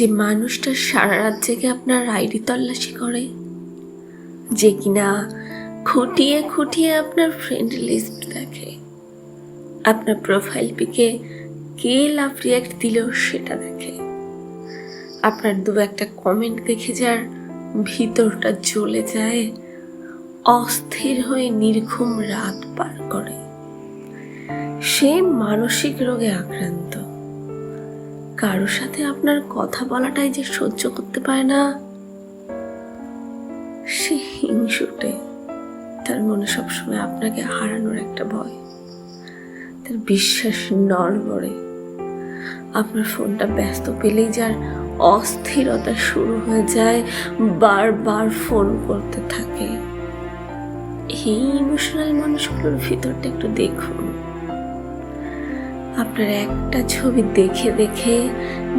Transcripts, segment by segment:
যে মানুষটা সারা রাত জেগে আপনার আইডি তল্লাশি করে, যে কিনা খুঁটিয়ে খুঁটিয়ে আপনার ফ্রেন্ড লিস্ট দেখে, আপনার প্রোফাইল পিকে কে লাভ রিয়াক্ট দিল সেটা দেখে, আপনার দু একটা কমেন্ট দেখে যার ভিতরটা জ্বলে যায়, অস্থির হয়ে নির্ঘুম রাত পার করে, সে মানসিক রোগে আক্রান্ত। কারো সাথে আপনার কথা বলাটাই যে সহ্য করতে পারে না, সে হিংসুটে। তার মনে সবসময় আপনাকে হারানোর একটা ভয়, তার বিশ্বাস নড়বড়ে। আপনার ফোনটা ব্যস্ত পেলেই যার অস্থিরতা শুরু হয়ে যায়, বারবার ফোন করতে থাকে। এই ইমোশনাল মানুষগুলোর ভিতরটা একটু দেখুন। আপনার একটা ছবি দেখে দেখে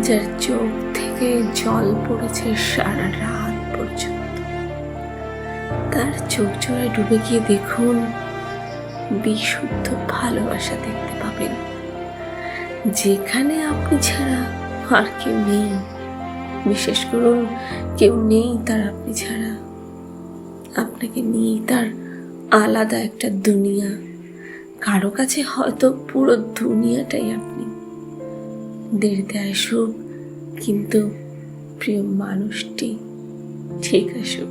যার চোখ থেকে জল পড়েছে সারা রাত পর্যন্ত, তার চোখ জোড়ায় ডুবে গিয়ে দেখুন, বিশুদ্ধ ভালোবাসা দেখতে পাবেন, যেখানে আপনি ছাড়া আর কেউ নেই। বিশেষ করুন, কেউ নেই তার আপনি ছাড়া। আপনাকে নিয়েই তার আলাদা একটা দুনিয়া। কারো কাছে হয়তো পুরো দুনিয়াটাই আপনি। দেরিতে আসুক, কিন্তু প্রিয় মানুষটি ঠিক আসুক।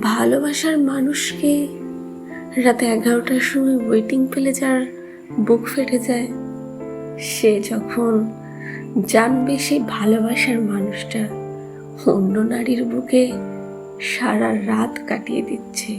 ভালোবাসার মানুষকে রাতে 11টার সময় ওয়েটিং পেলে যার বুক ফেটে যায়, সে যখন জানবে সেই ভালোবাসার মানুষটা অন্য নারীর বুকে সারা রাত কাটিয়ে দিচ্ছে,